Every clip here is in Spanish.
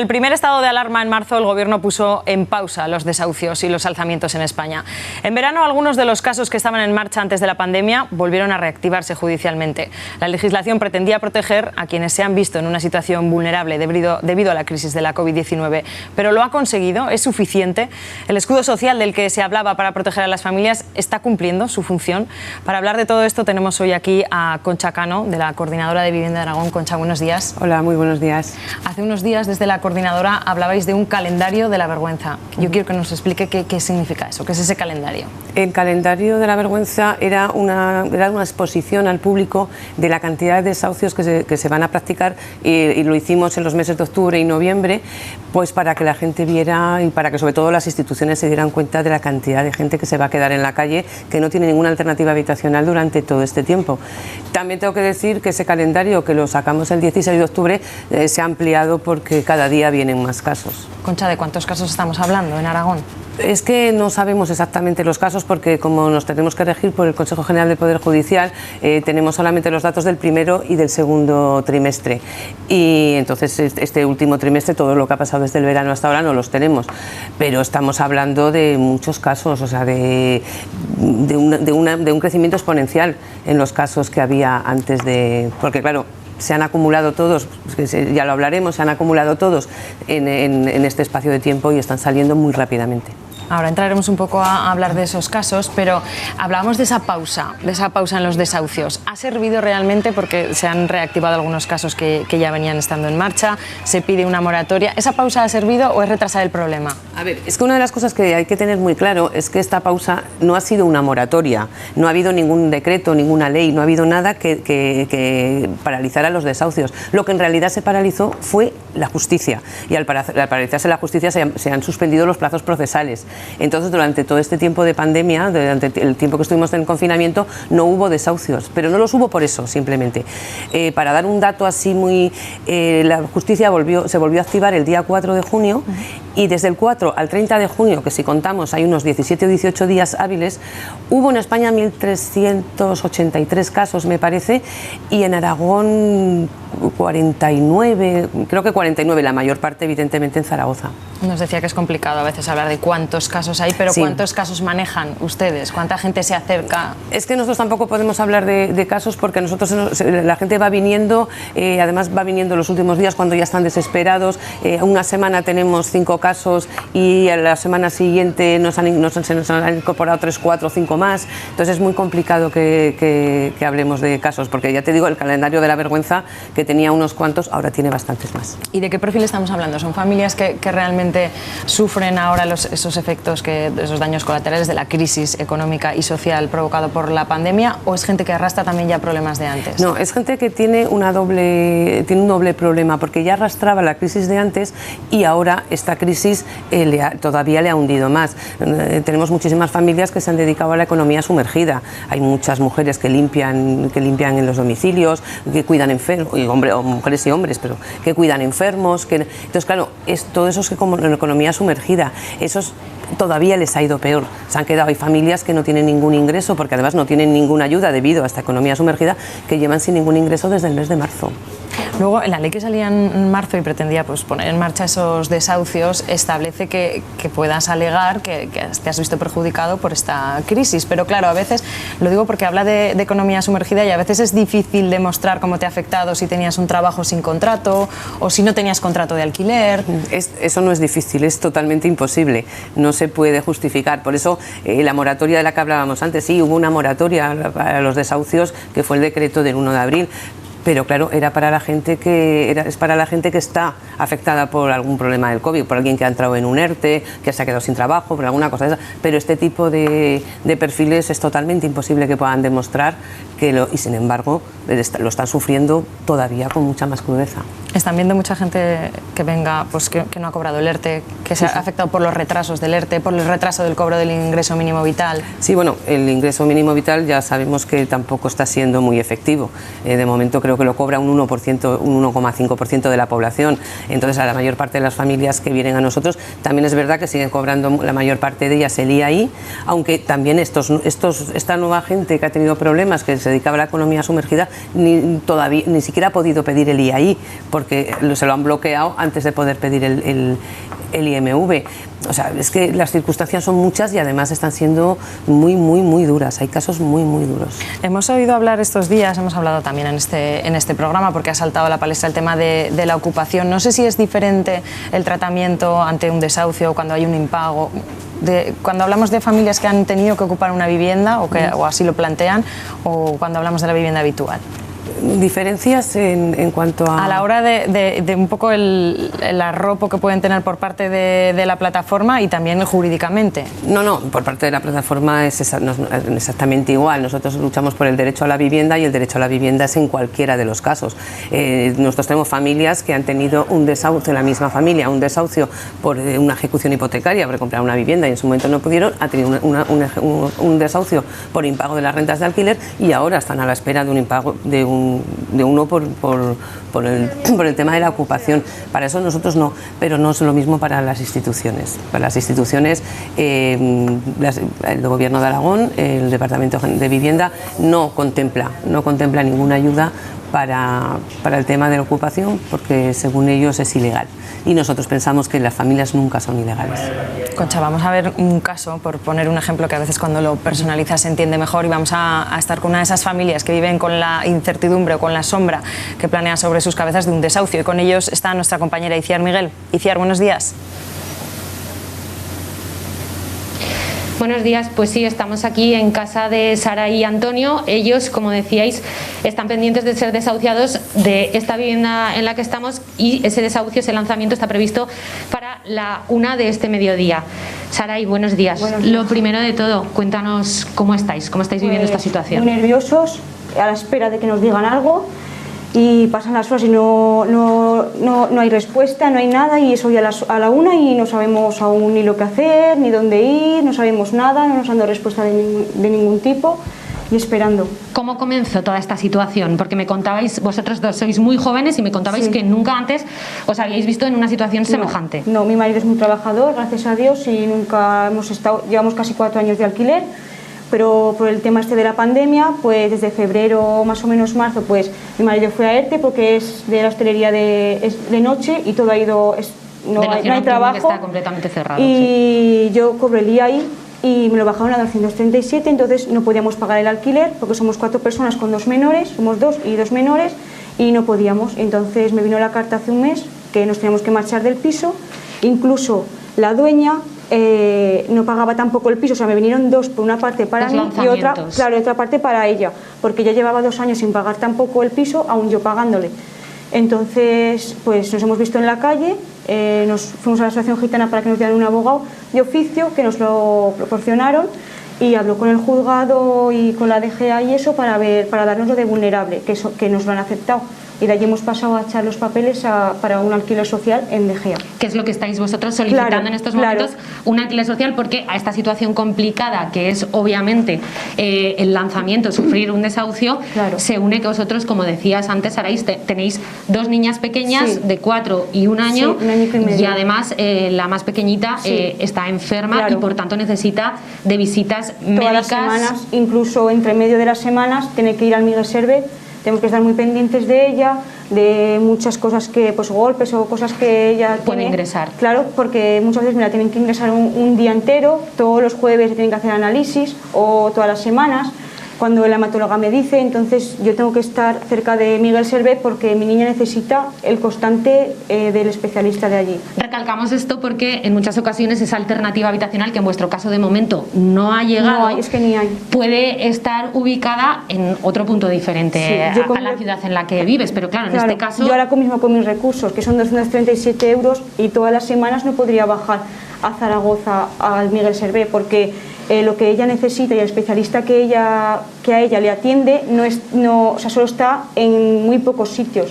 el primer estado de alarma en marzo, el Gobierno puso en pausa los desahucios y los alzamientos en España. En verano, algunos de los casos que estaban en marcha antes de la pandemia volvieron a reactivarse judicialmente. La legislación pretendía proteger a quienes se han visto en una situación vulnerable debido a la crisis de la COVID-19, pero ¿lo ha conseguido? ¿Es suficiente? ¿El escudo social del que se hablaba para proteger a las familias está cumpliendo su función? Para hablar de todo esto tenemos hoy aquí a Concha Cano, de la Coordinadora de Vivienda de Aragón. Concha, buenos días. Hola, muy buenos días. Hace unos días desde la Coordinadora hablabais de un calendario de la vergüenza. Yo quiero que nos explique qué significa eso, qué es ese calendario. El calendario de la vergüenza era una exposición al público de la cantidad de desahucios que se van a practicar y lo hicimos en los meses de octubre y noviembre, pues para que la gente viera y para que sobre todo las instituciones se dieran cuenta de la cantidad de gente que se va a quedar en la calle, que no tiene ninguna alternativa habitacional durante todo este tiempo. También tengo que decir que ese calendario que lo sacamos el 16 de octubre se ha ampliado porque cada día vienen más casos. Concha, ¿de cuántos casos estamos hablando en Aragón? Es que no sabemos exactamente los casos porque como nos tenemos que regir por el Consejo General del Poder Judicial, tenemos solamente los datos del primero y del segundo trimestre. Y entonces este último trimestre, todo lo que ha pasado desde el verano hasta ahora no los tenemos. Pero estamos hablando de muchos casos, o sea, de un crecimiento exponencial en los casos que había antes de... Porque claro, se han acumulado todos, ya lo hablaremos, se han acumulado todos en este espacio de tiempo y están saliendo muy rápidamente. Ahora entraremos un poco a hablar de esos casos, pero hablábamos de esa pausa en los desahucios. ¿Ha servido realmente? Porque se han reactivado algunos casos que ya venían estando en marcha, se pide una moratoria. ¿Esa pausa ha servido o es retrasar el problema? A ver, es que una de las cosas que hay que tener muy claro es que esta pausa no ha sido una moratoria, no ha habido ningún decreto, ninguna ley, no ha habido nada que paralizara los desahucios. Lo que en realidad se paralizó fue la justicia y al paralizarse la justicia se han suspendido los plazos procesales. Entonces, durante todo este tiempo de pandemia, durante el tiempo que estuvimos en el confinamiento, no hubo desahucios, pero no los hubo por eso, simplemente. Para dar un dato así muy... la justicia se volvió a activar el día 4 de junio y desde el 4 al 30 de junio, que si contamos hay unos 17 o 18 días hábiles, hubo en España 1.383 casos, me parece, y en Aragón 49, creo que 49, la mayor parte evidentemente en Zaragoza. Nos decía que es complicado a veces hablar de cuántos casos hay, pero sí. ¿Cuántos casos manejan ustedes? ¿Cuánta gente se acerca? Es que nosotros tampoco podemos hablar de casos porque nosotros la gente va viniendo, además va viniendo los últimos días cuando ya están desesperados. Una semana tenemos 5 casos y a la semana siguiente se nos han incorporado 3, 4, 5 más. Entonces es muy complicado que hablemos de casos porque ya te digo, el calendario de la vergüenza que tenía unos cuantos, ahora tiene bastantes más. ¿Y de qué perfil estamos hablando? ¿Son familias que realmente sufren ahora esos efectos, esos daños colaterales de la crisis económica y social provocado por la pandemia, o es gente que arrastra también ya problemas de antes? No, es gente que tiene un doble problema, porque ya arrastraba la crisis de antes y ahora esta crisis todavía le ha hundido más. Tenemos muchísimas familias que se han dedicado a la economía sumergida. Hay muchas mujeres que limpian en los domicilios, que cuidan enfermos, o mujeres y hombres, pero que cuidan enfermos. Entonces, claro, todo eso es que como en la economía sumergida, esos todavía les ha ido peor. Se han quedado, hay familias que no tienen ningún ingreso, porque además no tienen ninguna ayuda debido a esta economía sumergida, que llevan sin ningún ingreso desde el mes de marzo. Luego, en la ley que salía en marzo y pretendía poner en marcha esos desahucios, establece que puedas alegar que te has visto perjudicado por esta crisis. Pero claro, a veces, lo digo porque habla de economía sumergida y a veces es difícil demostrar cómo te ha afectado si tenías un trabajo sin contrato o si no tenías contrato de alquiler. Eso no es difícil, es totalmente imposible. No se puede justificar. Por eso, la moratoria de la que hablábamos antes, sí, hubo una moratoria para los desahucios, que fue el decreto del 1 de abril. Pero claro, es para la gente que está afectada por algún problema del COVID, por alguien que ha entrado en un ERTE, que se ha quedado sin trabajo, por alguna cosa de esa. Pero este tipo de perfiles es totalmente imposible que puedan demostrar y sin embargo lo están sufriendo todavía con mucha más crudeza. Están viendo mucha gente que venga, pues que no ha cobrado el ERTE, que se ha afectado por los retrasos del ERTE, por el retraso del cobro del ingreso mínimo vital. Sí, bueno, el ingreso mínimo vital ya sabemos que tampoco está siendo muy efectivo. De momento creo que lo cobra un 1%, un 1,5% de la población. Entonces, a la mayor parte de las familias que vienen a nosotros, también es verdad que siguen cobrando la mayor parte de ellas el IAI, aunque también esta nueva gente que ha tenido problemas, que se dedicaba a la economía sumergida, ni siquiera ha podido pedir el IAI, porque se lo han bloqueado antes de poder pedir el IMV. O sea, es que las circunstancias son muchas y además están siendo muy duras. Hay casos muy duros. Hemos oído hablar estos días, hemos hablado también en este programa, porque ha saltado a la palestra el tema de la ocupación. No sé si es diferente el tratamiento ante un desahucio, cuando hay un impago. Cuando hablamos de familias que han tenido que ocupar una vivienda o así lo plantean, o cuando hablamos de la vivienda habitual. ¿Diferencias en cuanto a...? A la hora de un poco el arropo que pueden tener por parte de la plataforma y también jurídicamente. No, por parte de la plataforma es exactamente igual. Nosotros luchamos por el derecho a la vivienda y el derecho a la vivienda es en cualquiera de los casos. Nosotros tenemos familias que han tenido un desahucio, la misma familia, un desahucio por una ejecución hipotecaria, por comprar una vivienda y en su momento no pudieron, ha tenido un desahucio por impago de las rentas de alquiler y ahora están a la espera de un impago de uno por el tema de la ocupación. Para eso nosotros no, pero no es lo mismo para las instituciones. Para las instituciones, el Gobierno de Aragón, el Departamento de Vivienda, no contempla ninguna ayuda para el tema de la ocupación, porque según ellos es ilegal. Y nosotros pensamos que las familias nunca son ilegales. Concha, vamos a ver un caso, por poner un ejemplo que a veces cuando lo personalizas se entiende mejor, y vamos a estar con una de esas familias que viven con la incertidumbre o con la sombra que planea sobre sus cabezas de un desahucio, y con ellos está nuestra compañera Iciar Miguel. Iciar, buenos días. Buenos días, pues sí, estamos aquí en casa de Sara y Antonio. Ellos, como decíais, están pendientes de ser desahuciados de esta vivienda en la que estamos, y ese desahucio, ese lanzamiento está previsto para la 1 de este mediodía. Sara, y buenos días. Lo primero de todo, cuéntanos cómo estáis viviendo esta situación. Muy nerviosos, a la espera de que nos digan algo, y pasan las horas y no hay respuesta, no hay nada, y eso ya a la 1 y no sabemos aún ni lo que hacer, ni dónde ir, no sabemos nada, no nos han dado respuesta de ningún tipo, y esperando. ¿Cómo comenzó toda esta situación? Porque me contabais, vosotros dos sois muy jóvenes y me contabais que nunca antes os habíais visto en una situación semejante. No, mi marido es muy trabajador, gracias a Dios, y nunca llevamos casi 4 años de alquiler, pero por el tema de la pandemia, pues desde febrero, más o menos marzo, pues mi marido fue a ERTE porque es de la hostelería de noche y todo ha ido, no hay trabajo. Está completamente cerrado. Y yo cobro el IAI y me lo bajaron a 237, entonces no podíamos pagar el alquiler porque somos 4 personas con 2 menores, somos 2 y 2 menores, y no podíamos. Entonces me vino la carta hace un mes que nos teníamos que marchar del piso, incluso la dueña no pagaba tampoco el piso, o sea, me vinieron 2 por una parte para mí y otra parte para ella, porque ella llevaba 2 años sin pagar tampoco el piso, aún yo pagándole. Entonces, pues nos hemos visto en la calle, nos fuimos a la Asociación Gitana para que nos dieran un abogado de oficio, que nos lo proporcionaron, y habló con el juzgado y con la DGA y eso para darnos lo de vulnerable, que nos lo han aceptado. Y de allí hemos pasado a echar los papeles para un alquiler social en DGA. ¿Qué es lo que estáis vosotros solicitando en estos momentos? Un alquiler social, porque a esta situación complicada, que es obviamente el lanzamiento, sufrir un desahucio, se une que vosotros, como decías antes, Araís, tenéis 2 niñas pequeñas de 4 y 1 año, y además la más pequeñita está enferma y por tanto necesita de visitas médicas. Todas las semanas, incluso entre medio de las semanas, tiene que ir al Miguel Servet. Tenemos que estar muy pendientes de ella, de muchas cosas que, pues golpes o cosas que ella puede ingresar. Claro, porque muchas veces tienen que ingresar un día entero, todos los jueves tienen que hacer análisis, o todas las semanas, cuando la hematóloga me dice. Entonces yo tengo que estar cerca de Miguel Servet porque mi niña necesita el constante del especialista de allí. Recalcamos esto porque en muchas ocasiones esa alternativa habitacional, que en vuestro caso de momento no ha llegado, no hay, es que ni hay, puede estar ubicada en otro punto diferente a la ciudad en la que vives, pero claro, en este caso... Yo ahora mismo con mis recursos, que son 237 euros, y todas las semanas no podría bajar a Zaragoza al Miguel Servet, porque lo que ella necesita y el especialista que a ella le atiende o sea, solo está en muy pocos sitios,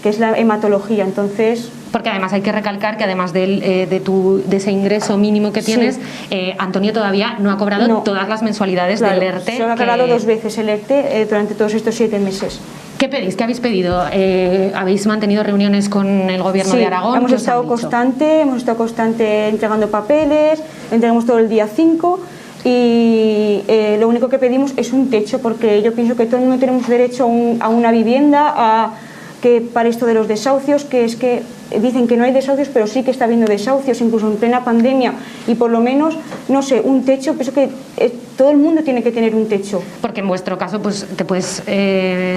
que es la hematología. Entonces, porque además hay que recalcar que además de ese ingreso mínimo que tienes, Antonio todavía no ha cobrado todas las mensualidades del ERTE. Solo ha cobrado 2 veces el ERTE durante todos estos 7 meses. ¿Qué pedís? ¿Qué habéis pedido? ¿Habéis mantenido reuniones con el Gobierno de Aragón? Hemos estado constante entregando papeles, entregamos todo el día 5, y lo único que pedimos es un techo, porque yo pienso que todo el mundo tenemos derecho a una vivienda, que para esto de los desahucios, que es que dicen que no hay desahucios, pero sí que está habiendo desahucios, incluso en plena pandemia, y por lo menos, no sé, un techo, pienso que todo el mundo tiene que tener un techo. Porque en vuestro caso, pues te puedes,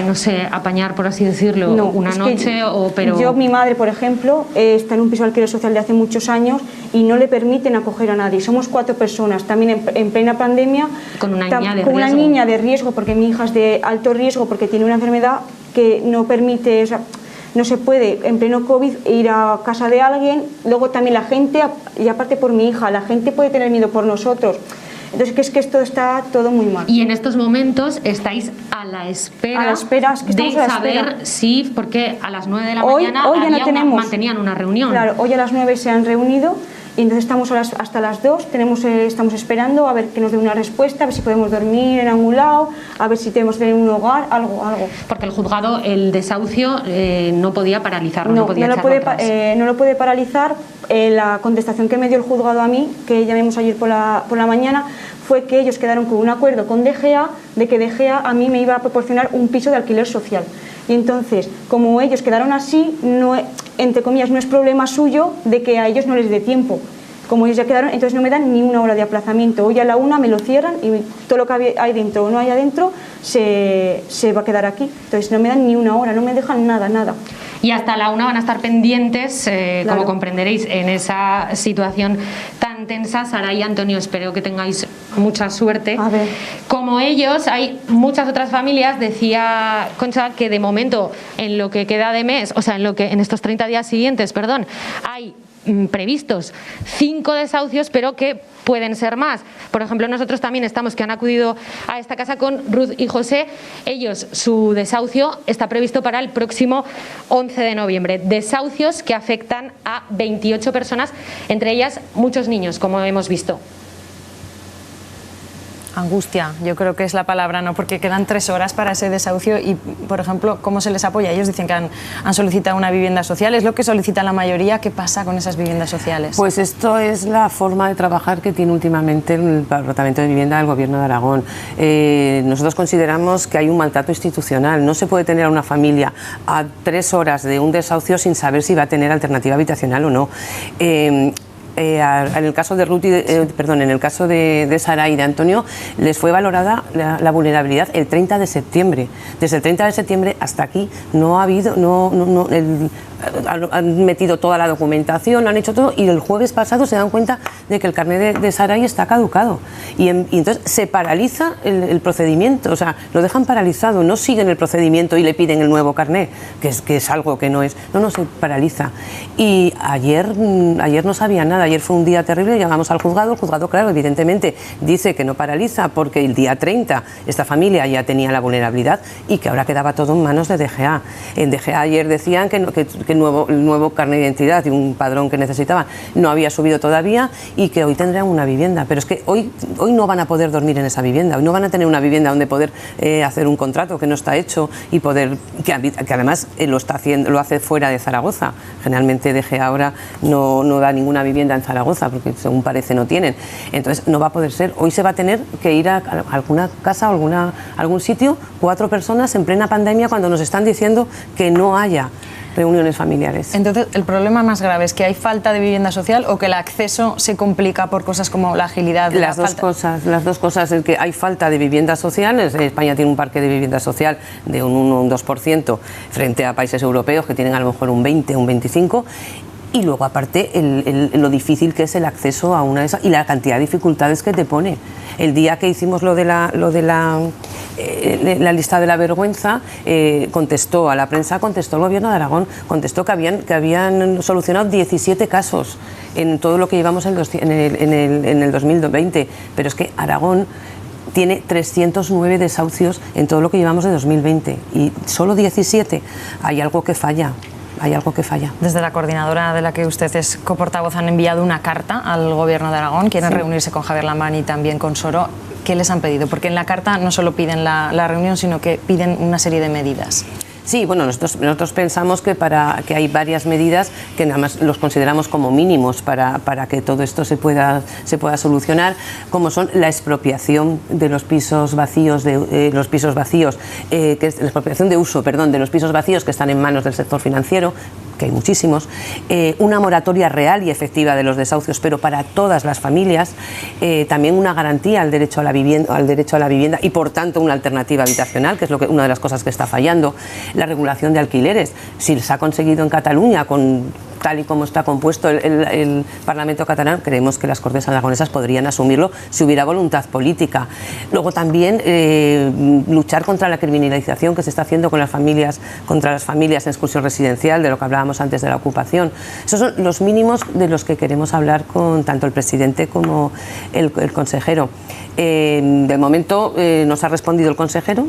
no sé, apañar, por así decirlo, no, una noche, pero... Yo, mi madre, por ejemplo, está en un piso de alquiler social de hace muchos años y no le permiten acoger a nadie. Somos 4 personas, también en plena pandemia. Con una niña de riesgo. Con una niña de riesgo, porque mi hija es de alto riesgo, porque tiene una enfermedad que no permite... O sea, no se puede en pleno COVID ir a casa de alguien. Luego también la gente, y aparte por mi hija, la gente puede tener miedo por nosotros. Entonces es que esto está todo muy mal. Y en estos momentos estáis a la espera, es que de saber si, porque a las 9 de la mañana mantenían una reunión. Claro, hoy a las 9 se han reunido y entonces estamos hasta las 2, estamos esperando a ver que nos dé una respuesta, a ver si podemos dormir en algún lado, a ver si tenemos que tener un hogar, algo. Porque el juzgado, el desahucio, no podía paralizarlo, no lo puede paralizar. La contestación que me dio el juzgado a mí, que llamamos ayer por la mañana, fue que ellos quedaron con un acuerdo con DGA de que DGA a mí me iba a proporcionar un piso de alquiler social. Y entonces, como ellos quedaron así, entre comillas, no es problema suyo de que a ellos no les dé tiempo. Como ellos ya quedaron, entonces no me dan ni una hora de aplazamiento. Hoy a la 1 me lo cierran y todo lo que hay dentro o no hay adentro se va a quedar aquí. Entonces no me dan ni una hora, no me dejan nada. Y hasta la 1 van a estar pendientes, claro. Como comprenderéis, en esa situación tan tensa. Sara y Antonio, espero que tengáis mucha suerte. A ver. Como ellos, hay muchas otras familias. Decía Concha que de momento, en lo que queda de mes, o sea, en estos 30 días siguientes, perdón, hay previstos 5 desahucios, pero que pueden ser más. Por ejemplo, nosotros también que han acudido a esta casa con Ruth y José. Ellos, su desahucio está previsto para el próximo 11 de noviembre. Desahucios que afectan a 28 personas, entre ellas muchos niños, como hemos visto. Angustia, yo creo que es la palabra, ¿no? Porque quedan 3 horas para ese desahucio y, por ejemplo, ¿cómo se les apoya? Ellos dicen que han solicitado una vivienda social, ¿es lo que solicita la mayoría? ¿Qué pasa con esas viviendas sociales? Pues esto es la forma de trabajar que tiene últimamente el Departamento de Vivienda del Gobierno de Aragón. Nosotros consideramos que hay un maltrato institucional. No se puede tener a una familia a 3 horas de un desahucio sin saber si va a tener alternativa habitacional o no. En el caso de Ruth en el caso de Sara y de Antonio, les fue valorada la vulnerabilidad el 30 de septiembre. Desde el 30 de septiembre hasta aquí no ha habido, han metido toda la documentación, han hecho todo, y el jueves pasado se dan cuenta de que el carnet de Sarai está caducado y entonces se paraliza el procedimiento, o sea, lo dejan paralizado, no siguen el procedimiento y le piden el nuevo carnet, que es algo que no es, se paraliza. Y ayer no sabía nada, ayer fue un día terrible, llamamos al juzgado, el juzgado, claro, evidentemente dice que no paraliza porque el día 30 esta familia ya tenía la vulnerabilidad y que ahora quedaba todo en manos de DGA. En DGA ayer decían que el nuevo carnet de identidad y un padrón que necesitaban no había subido todavía y que hoy tendrán una vivienda, pero es que hoy no van a poder dormir en esa vivienda, hoy no van a tener una vivienda donde poder hacer un contrato que no está hecho y que además lo hace fuera de Zaragoza. Generalmente DGA ahora no da ninguna vivienda en Zaragoza porque según parece no tienen, entonces no va a poder ser. Hoy se va a tener que ir a alguna casa o algún sitio, 4 personas en plena pandemia, cuando nos están diciendo que no haya reuniones familiares. Entonces, ¿el problema más grave es que hay falta de vivienda social o que el acceso se complica por cosas como la agilidad? Las dos cosas, es que hay falta de vivienda social. España tiene un parque de vivienda social de un 1 o un 2% frente a países europeos que tienen a lo mejor un 20 o un 25%. Y luego, aparte, lo difícil que es el acceso a una de esas y la cantidad de dificultades que te pone. El día que hicimos lo de la lista de la vergüenza, contestó a la prensa, contestó el Gobierno de Aragón, contestó que habían solucionado 17 casos en todo lo que llevamos en el 2020. Pero es que Aragón tiene 309 desahucios en todo lo que llevamos de 2020 y solo 17. Hay algo que falla. Desde la coordinadora de la que usted es coportavoz han enviado una carta al Gobierno de Aragón, quieren reunirse con Javier Lamán y también con Soro. ¿Qué les han pedido? Porque en la carta no solo piden la reunión, sino que piden una serie de medidas. Sí, bueno, nosotros pensamos que hay varias medidas que nada más los consideramos como mínimos para que todo esto se pueda solucionar, como son la expropiación de los pisos vacíos, que es la expropiación de uso, perdón, de los pisos vacíos que están en manos del sector financiero, que hay muchísimos, una moratoria real y efectiva de los desahucios, pero para todas las familias, también una garantía al derecho a la vivienda y por tanto una alternativa habitacional, que es una de las cosas que está fallando, la regulación de alquileres. Si se ha conseguido en Cataluña tal y como está compuesto el Parlamento catalán, creemos que las Cortes Aragonesas podrían asumirlo si hubiera voluntad política. Luego también luchar contra la criminalización que se está haciendo contra las familias en exclusión residencial, de lo que hablábamos antes de la ocupación. Esos son los mínimos de los que queremos hablar con tanto el presidente como el consejero. De momento nos ha respondido el consejero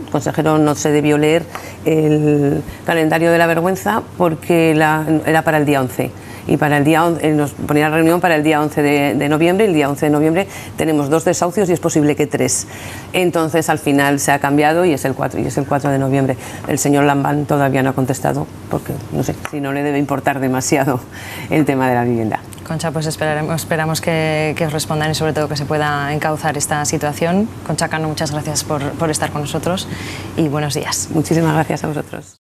no se debió leer el calendario de la vergüenza porque era para el día 11 y para el día 11 nos ponía la reunión para el día 11 de noviembre. El día 11 de noviembre tenemos 2 desahucios y es posible que 3. Entonces al final se ha cambiado y es el 4 de noviembre. El señor Lambán todavía no ha contestado porque no sé si no le debe importar demasiado el tema de la vivienda. Concha, pues esperamos que os respondan y sobre todo que se pueda encauzar esta situación. Concha Cano, muchas gracias por estar con nosotros y buenos días. Muchísimas gracias a vosotros.